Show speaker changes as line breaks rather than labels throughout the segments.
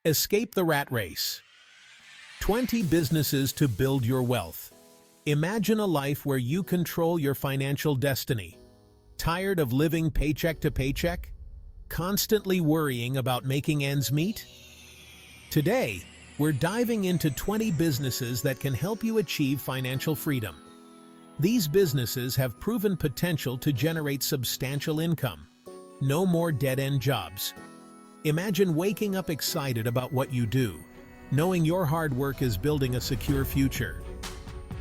Escape the rat race. 20 businesses to build your wealth. Imagine a life where you control your financial destiny. Tired of living paycheck to paycheck? Constantly worrying about making ends meet? Today, we're diving into 20 businesses that can help you achieve financial freedom. These businesses have proven potential to generate substantial income. No more dead-end jobs. Imagine waking up excited about what you do, knowing your hard work is building a secure future.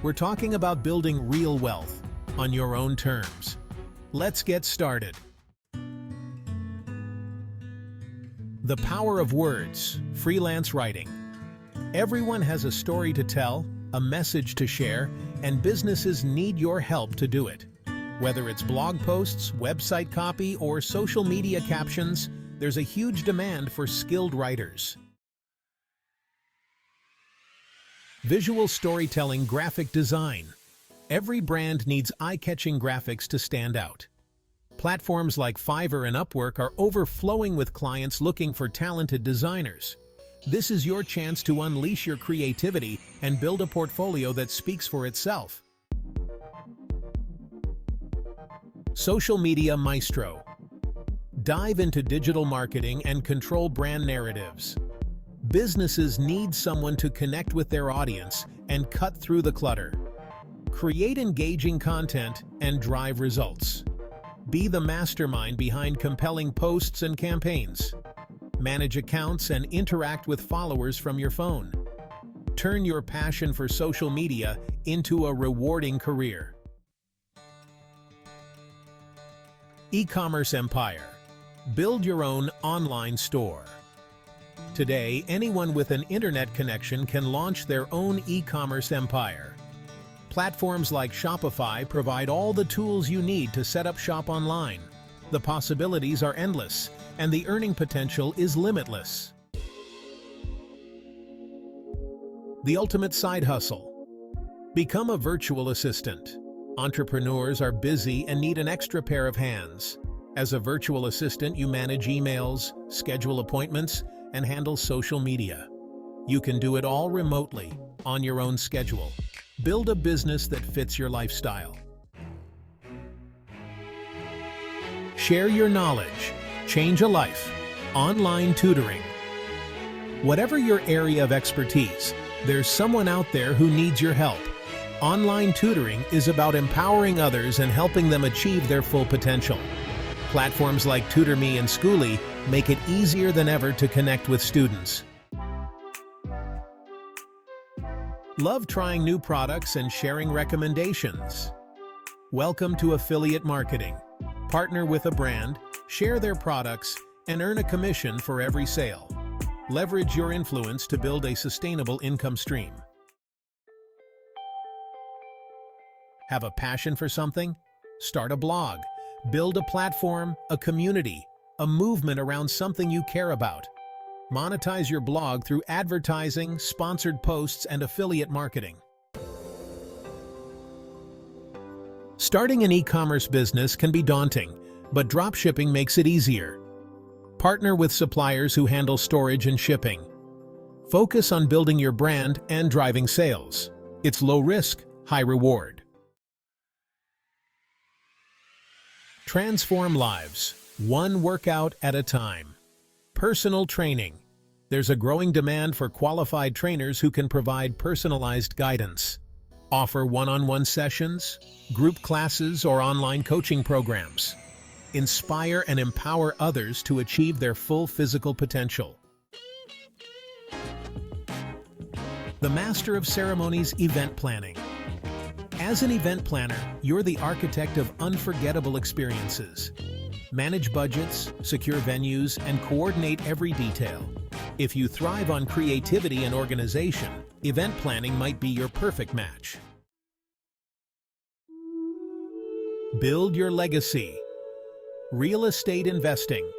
We're talking about building real wealth on your own terms. Let's get started. The power of words, freelance writing. Everyone has a story to tell, a message to share, and businesses need your help to do it. Whether it's blog posts, website copy, or social media captions, there's a huge demand for skilled writers. Visual storytelling, graphic design. Every brand needs eye-catching graphics to stand out. Platforms like Fiverr and Upwork are overflowing with clients looking for talented designers. This is your chance to unleash your creativity and build a portfolio that speaks for itself. Social media maestro. Dive into digital marketing and control brand narratives. Businesses need someone to connect with their audience and cut through the clutter. Create engaging content and drive results. Be the mastermind behind compelling posts and campaigns. Manage accounts and interact with followers from your phone. Turn your passion for social media into a rewarding career. E-commerce empire. Build your own online store. Today, anyone with an internet connection can launch their own e-commerce empire. Platforms like Shopify provide all the tools you need to set up shop online. The possibilities are endless, and the earning potential is limitless. The ultimate side hustle. Become a virtual assistant. Entrepreneurs are busy and need an extra pair of hands. As a virtual assistant, you manage emails, schedule appointments, and handle social media. You can do it all remotely, on your own schedule. Build a business that fits your lifestyle. Share your knowledge. Change a life. Online tutoring. Whatever your area of expertise, there's someone out there who needs your help. Online tutoring is about empowering others and helping them achieve their full potential. Platforms like TutorMe and Schooly make it easier than ever to connect with students. Love trying new products and sharing recommendations? Welcome to affiliate marketing. Partner with a brand, share their products, and earn a commission for every sale. Leverage your influence to build a sustainable income stream. Have a passion for something? Start a blog. Build a platform, a community, a movement around something you care about. Monetize your blog through advertising, sponsored posts, and affiliate marketing. Starting an e-commerce business can be daunting, but dropshipping makes it easier. Partner with suppliers who handle storage and shipping. Focus on building your brand and driving sales. It's low risk, high reward. Transform lives, one workout at a time. Personal training. There's a growing demand for qualified trainers who can provide personalized guidance. Offer one-on-one sessions, group classes, or online coaching programs. Inspire and empower others to achieve their full physical potential. The Master of Ceremonies Event Planning. As an event planner, you're the architect of unforgettable experiences. Manage budgets, secure venues, and coordinate every detail. If you thrive on creativity and organization, event planning might be your perfect match. Build your legacy. Real estate investing.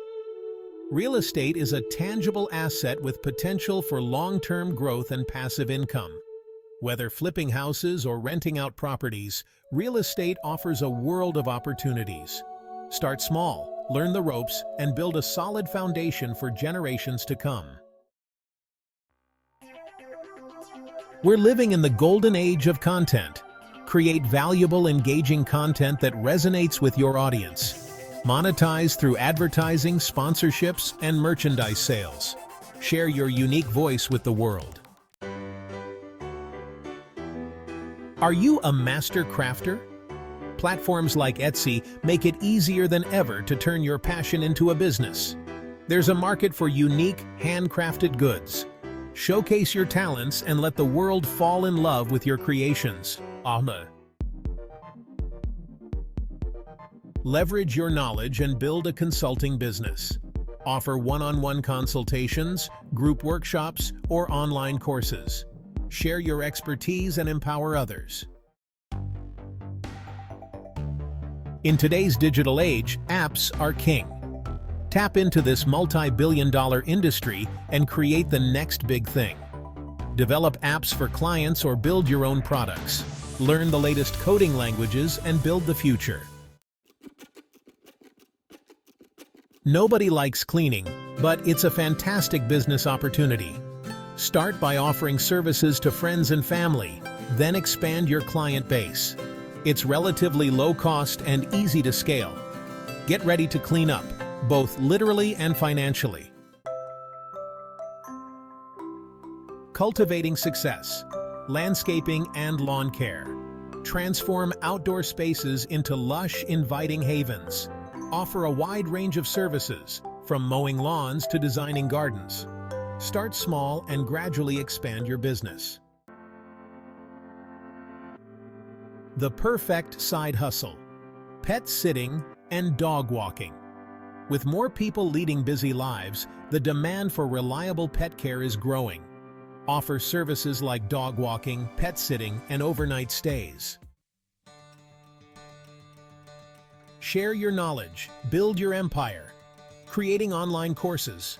Real estate is a tangible asset with potential for long-term growth and passive income. Whether flipping houses or renting out properties, real estate offers a world of opportunities. Start small, learn the ropes, and build a solid foundation for generations to come. We're living in the golden age of content. Create valuable, engaging content that resonates with your audience. Monetize through advertising, sponsorships, and merchandise sales. Share your unique voice with the world. Are you a master crafter? Platforms like Etsy make it easier than ever to turn your passion into a business. There's a market for unique, handcrafted goods. Showcase your talents and let the world fall in love with your creations. Leverage your knowledge and build a consulting business. Offer one-on-one consultations, group workshops, or online courses. Share your expertise and empower others. In today's digital age, apps are king. Tap into this multi-billion-dollar industry and create the next big thing. Develop apps for clients or build your own products. Learn the latest coding languages and build the future. Nobody likes cleaning, but it's a fantastic business opportunity. Start by offering services to friends and family, then expand your client base. It's relatively low cost and easy to scale. Get ready to clean up, both literally and financially. Cultivating success, landscaping and lawn care. Transform outdoor spaces into lush, inviting havens. Offer a wide range of services, from mowing lawns to designing gardens. Start small and gradually expand your business. The perfect side hustle: pet sitting and dog walking. With more people leading busy lives, the demand for reliable pet care is growing. Offer services like dog walking, pet sitting, and overnight stays. Share your knowledge, build your empire. Creating online courses.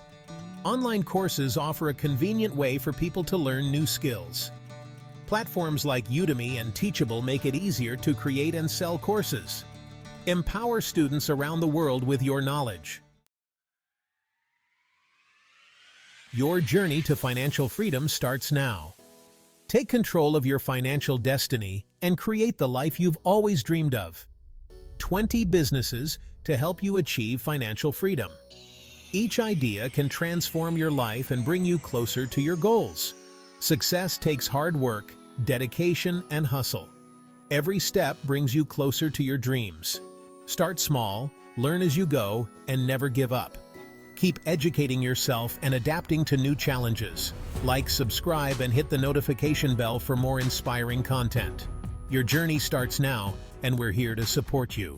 Online courses offer a convenient way for people to learn new skills. Platforms like Udemy and Teachable make it easier to create and sell courses. Empower students around the world with your knowledge. Your journey to financial freedom starts now. Take control of your financial destiny and create the life you've always dreamed of. 20 businesses to help you achieve financial freedom. Each idea can transform your life and bring you closer to your goals. Success takes hard work, dedication, and hustle. Every step brings you closer to your dreams. Start small, learn as you go, and never give up. Keep educating yourself and adapting to new challenges. Like, subscribe, and hit the notification bell for more inspiring content. Your journey starts now, and we're here to support you.